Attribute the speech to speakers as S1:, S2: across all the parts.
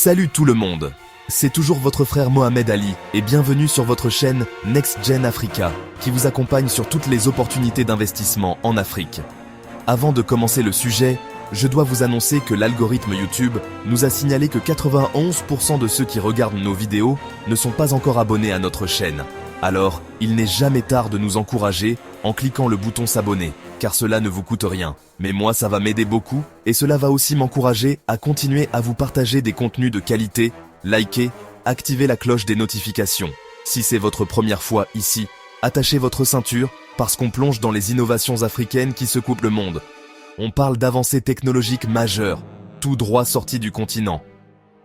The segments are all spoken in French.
S1: Salut tout le monde, c'est toujours votre frère Mohamed Ali et bienvenue sur votre chaîne Next Gen Africa qui vous accompagne sur toutes les opportunités d'investissement en Afrique. Avant de commencer le sujet, je dois vous annoncer que l'algorithme YouTube nous a signalé que 91% de ceux qui regardent nos vidéos ne sont pas encore abonnés à notre chaîne. Alors, il n'est jamais tard de nous encourager en cliquant le bouton s'abonner, car cela ne vous coûte rien. Mais moi, ça va m'aider beaucoup et cela va aussi m'encourager à continuer à vous partager des contenus de qualité, liker, activer la cloche des notifications. Si c'est votre première fois ici, attachez votre ceinture parce qu'on plonge dans les innovations africaines qui secouent le monde. On parle d'avancées technologiques majeures, tout droit sorties du continent.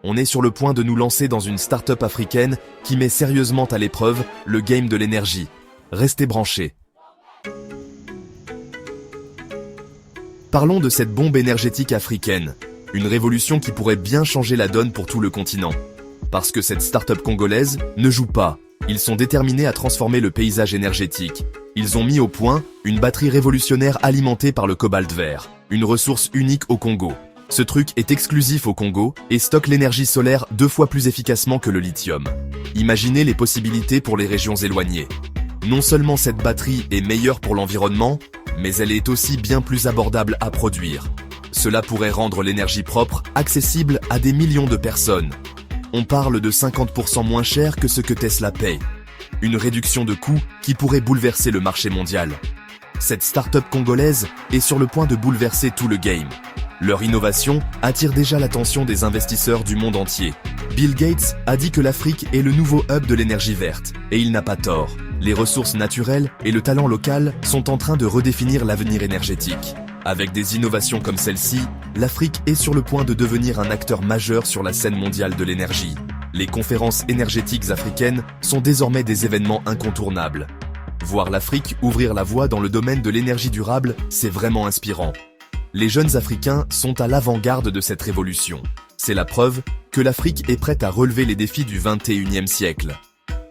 S1: On est sur le point de nous lancer dans une start-up africaine qui met sérieusement à l'épreuve le game de l'énergie. Restez branchés. Parlons de cette bombe énergétique africaine, une révolution qui pourrait bien changer la donne pour tout le continent. Parce que cette start-up congolaise ne joue pas, ils sont déterminés à transformer le paysage énergétique. Ils ont mis au point une batterie révolutionnaire alimentée par le cobalt vert, une ressource unique au Congo. Ce truc est exclusif au Congo et stocke l'énergie solaire 2 fois plus efficacement que le lithium. Imaginez les possibilités pour les régions éloignées. Non seulement cette batterie est meilleure pour l'environnement, mais elle est aussi bien plus abordable à produire. Cela pourrait rendre l'énergie propre accessible à des millions de personnes. On parle de 50% moins cher que ce que Tesla paye. Une réduction de coûts qui pourrait bouleverser le marché mondial. Cette start-up congolaise est sur le point de bouleverser tout le game. Leur innovation attire déjà l'attention des investisseurs du monde entier. Bill Gates a dit que l'Afrique est le nouveau hub de l'énergie verte, et il n'a pas tort. Les ressources naturelles et le talent local sont en train de redéfinir l'avenir énergétique. Avec des innovations comme celle-ci, l'Afrique est sur le point de devenir un acteur majeur sur la scène mondiale de l'énergie. Les conférences énergétiques africaines sont désormais des événements incontournables. Voir l'Afrique ouvrir la voie dans le domaine de l'énergie durable, c'est vraiment inspirant. Les jeunes Africains sont à l'avant-garde de cette révolution. C'est la preuve que l'Afrique est prête à relever les défis du 21e siècle.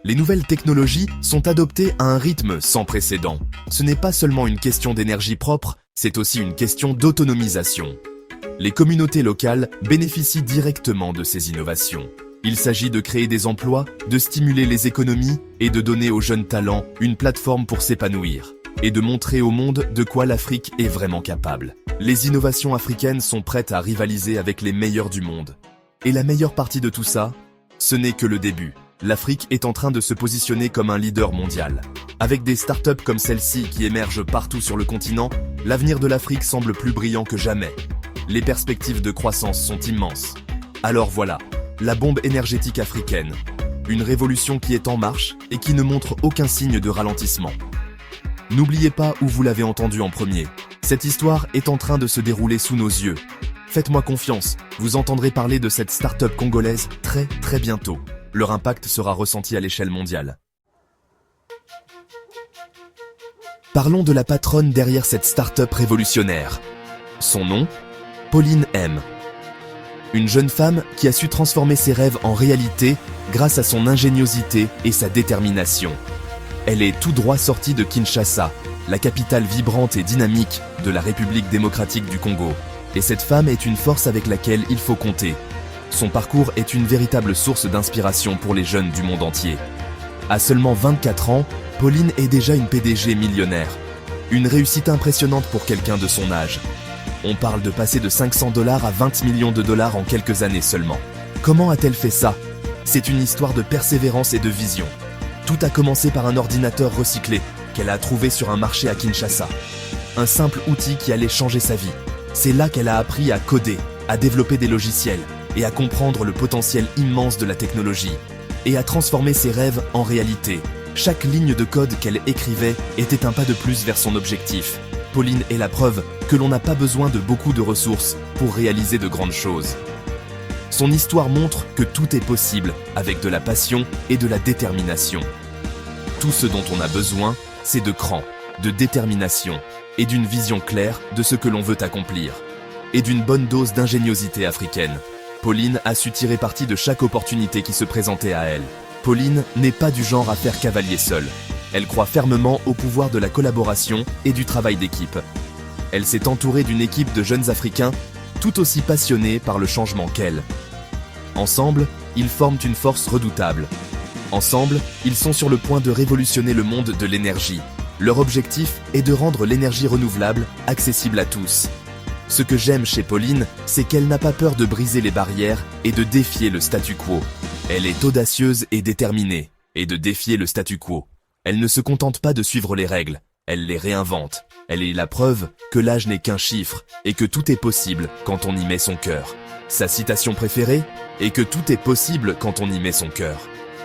S1: Les nouvelles technologies sont adoptées à un rythme sans précédent. Ce n'est pas seulement une question d'énergie propre, c'est aussi une question d'autonomisation. Les communautés locales bénéficient directement de ces innovations. Il s'agit de créer des emplois, de stimuler les économies et de donner aux jeunes talents une plateforme pour s'épanouir. Et de montrer au monde de quoi l'Afrique est vraiment capable. Les innovations africaines sont prêtes à rivaliser avec les meilleurs du monde. Et la meilleure partie de tout ça, ce n'est que le début. L'Afrique est en train de se positionner comme un leader mondial. Avec des startups comme celle-ci qui émergent partout sur le continent, l'avenir de l'Afrique semble plus brillant que jamais. Les perspectives de croissance sont immenses. Alors voilà, la bombe énergétique africaine. Une révolution qui est en marche et qui ne montre aucun signe de ralentissement. N'oubliez pas où vous l'avez entendu en premier. Cette histoire est en train de se dérouler sous nos yeux. Faites-moi confiance, vous entendrez parler de cette start-up congolaise très bientôt. Leur impact sera ressenti à l'échelle mondiale. Parlons de la patronne derrière cette start-up révolutionnaire. Son nom, Pauline M. Une jeune femme qui a su transformer ses rêves en réalité grâce à son ingéniosité et sa détermination. Elle est tout droit sortie de Kinshasa, la capitale vibrante et dynamique de la République démocratique du Congo. Et cette femme est une force avec laquelle il faut compter. Son parcours est une véritable source d'inspiration pour les jeunes du monde entier. À seulement 24 ans, Pauline est déjà une PDG millionnaire. Une réussite impressionnante pour quelqu'un de son âge. On parle de passer de $500 à 20 millions de dollars en quelques années seulement. Comment a-t-elle fait ça? C'est une histoire de persévérance et de vision. Tout a commencé par un ordinateur recyclé qu'elle a trouvé sur un marché à Kinshasa. Un simple outil qui allait changer sa vie. C'est là qu'elle a appris à coder, à développer des logiciels et à comprendre le potentiel immense de la technologie. Et à transformer ses rêves en réalité. Chaque ligne de code qu'elle écrivait était un pas de plus vers son objectif. Pauline est la preuve que l'on n'a pas besoin de beaucoup de ressources pour réaliser de grandes choses. Son histoire montre que tout est possible avec de la passion et de la détermination. Tout ce dont on a besoin, c'est de cran, de détermination et d'une vision claire de ce que l'on veut accomplir. Et d'une bonne dose d'ingéniosité africaine. Pauline a su tirer parti de chaque opportunité qui se présentait à elle. Pauline n'est pas du genre à faire cavalier seule. Elle croit fermement au pouvoir de la collaboration et du travail d'équipe. Elle s'est entourée d'une équipe de jeunes Africains tout aussi passionnés par le changement qu'elle. Ensemble, ils forment une force redoutable. Ensemble, ils sont sur le point de révolutionner le monde de l'énergie. Leur objectif est de rendre l'énergie renouvelable accessible à tous. Ce que j'aime chez Pauline, c'est qu'elle n'a pas peur de briser les barrières et de défier le statu quo. Elle est audacieuse et déterminée, et de défier le statu quo. Elle ne se contente pas de suivre les règles, elle les réinvente. Elle est la preuve que l'âge n'est qu'un chiffre et que tout est possible quand on y met son cœur. Sa citation préférée est que tout est possible quand on y met son cœur.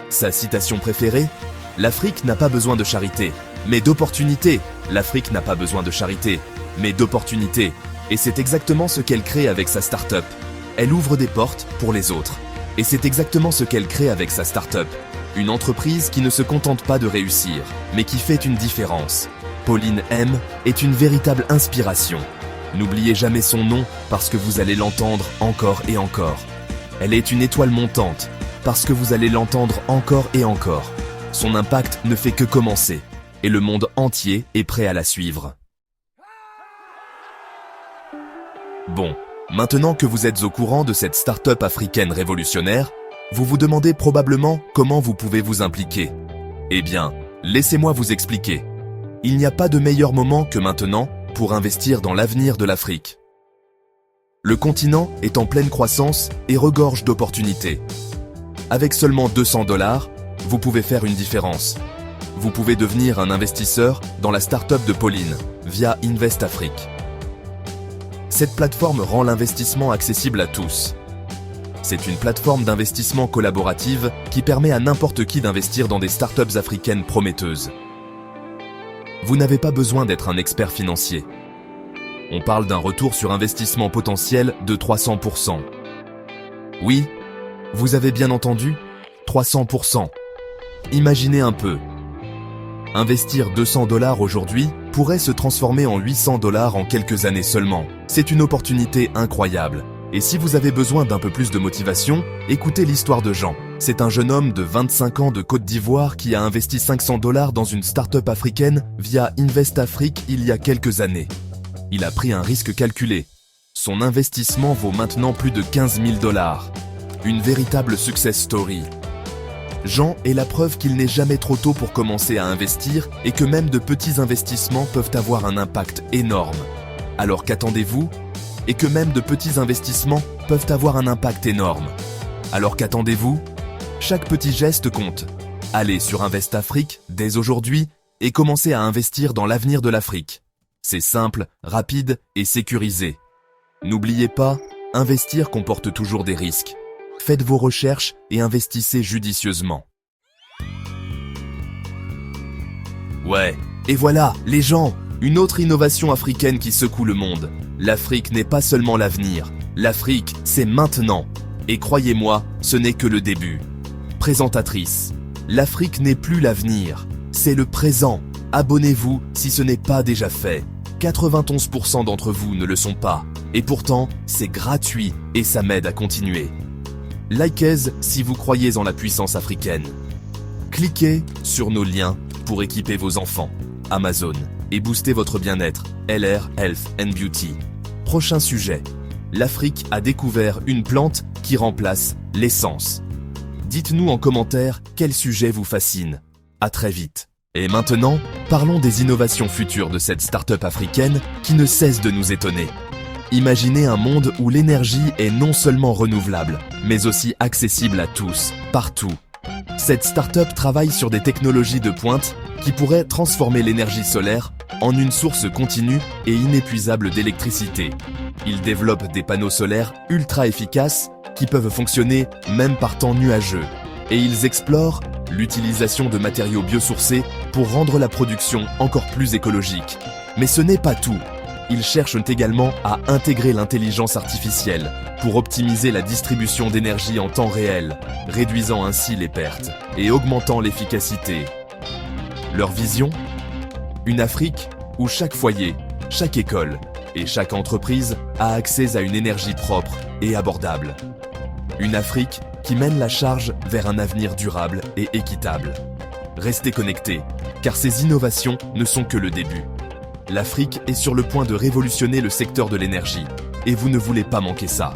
S1: Sa citation préférée: l'Afrique n'a pas besoin de charité, mais d'opportunités. L'Afrique n'a pas besoin de charité, mais d'opportunités. Et c'est exactement ce qu'elle crée avec sa start-up. Elle ouvre des portes pour les autres. Et c'est exactement ce qu'elle crée avec sa start-up. Une entreprise qui ne se contente pas de réussir, mais qui fait une différence. Pauline M est une véritable inspiration. N'oubliez jamais son nom parce que vous allez l'entendre encore et encore. Elle est une étoile montante parce que vous allez l'entendre encore et encore. Son impact ne fait que commencer et le monde entier est prêt à la suivre. Bon, maintenant que vous êtes au courant de cette start-up africaine révolutionnaire, vous vous demandez probablement comment vous pouvez vous impliquer. Eh bien, laissez-moi vous expliquer. Il n'y a pas de meilleur moment que maintenant pour investir dans l'avenir de l'Afrique. Le continent est en pleine croissance et regorge d'opportunités. Avec seulement 200 $, vous pouvez faire une différence. Vous pouvez devenir un investisseur dans la start-up de Pauline via Invest Afrique. Cette plateforme rend l'investissement accessible à tous. C'est une plateforme d'investissement collaborative qui permet à n'importe qui d'investir dans des startups africaines prometteuses. Vous n'avez pas besoin d'être un expert financier. On parle d'un retour sur investissement potentiel de 300%. Oui, vous avez bien entendu, 300%. Imaginez un peu. Investir 200 $ aujourd'hui pourrait se transformer en 800 $ en quelques années seulement. C'est une opportunité incroyable. Et si vous avez besoin d'un peu plus de motivation, écoutez l'histoire de Jean. C'est un jeune homme de 25 ans de Côte d'Ivoire qui a investi 500 $ dans une start-up africaine via Invest Afrique il y a quelques années. Il a pris un risque calculé. Son investissement vaut maintenant plus de 15 000 $. Une véritable success story. Jean est la preuve qu'il n'est jamais trop tôt pour commencer à investir et que même de petits investissements peuvent avoir un impact énorme. Alors qu'attendez-vous ? Et que même de petits investissements peuvent avoir un impact énorme. Alors qu'attendez-vous ? Chaque petit geste compte. Allez sur Invest Afrique dès aujourd'hui et commencez à investir dans l'avenir de l'Afrique. C'est simple, rapide et sécurisé. N'oubliez pas, investir comporte toujours des risques. Faites vos recherches et investissez judicieusement. Ouais, et voilà, les gens, une autre innovation africaine qui secoue le monde. L'Afrique n'est pas seulement l'avenir, l'Afrique, c'est maintenant. Et croyez-moi, ce n'est que le début. Présentatrice, l'Afrique n'est plus l'avenir, c'est le présent. Abonnez-vous si ce n'est pas déjà fait. 91% d'entre vous ne le sont pas. Et pourtant, c'est gratuit et ça m'aide à continuer. Likez si vous croyez en la puissance africaine. Cliquez sur nos liens pour équiper vos enfants. Amazon et booster votre bien-être. LR Health and Beauty. Prochain sujet. L'Afrique a découvert une plante qui remplace l'essence. Dites-nous en commentaire quel sujet vous fascine. À très vite. Et maintenant, parlons des innovations futures de cette start-up africaine qui ne cesse de nous étonner. Imaginez un monde où l'énergie est non seulement renouvelable, mais aussi accessible à tous, partout. Cette start-up travaille sur des technologies de pointe qui pourraient transformer l'énergie solaire en une source continue et inépuisable d'électricité. Ils développent des panneaux solaires ultra efficaces qui peuvent fonctionner même par temps nuageux. Et ils explorent l'utilisation de matériaux biosourcés pour rendre la production encore plus écologique. Mais ce n'est pas tout. Ils cherchent également à intégrer l'intelligence artificielle pour optimiser la distribution d'énergie en temps réel, réduisant ainsi les pertes et augmentant l'efficacité. Leur vision ? Une Afrique où chaque foyer, chaque école et chaque entreprise a accès à une énergie propre et abordable. Une Afrique qui mène la charge vers un avenir durable et équitable. Restez connectés, car ces innovations ne sont que le début. L'Afrique est sur le point de révolutionner le secteur de l'énergie, et vous ne voulez pas manquer ça.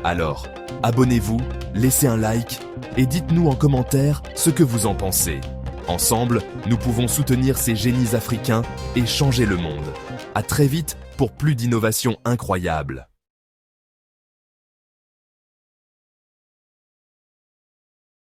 S1: Alors, Abonnez-vous, laissez un like et dites-nous en commentaire ce que vous en pensez. Ensemble, nous pouvons soutenir ces génies africains et changer le monde. À très vite pour plus d'innovations incroyables.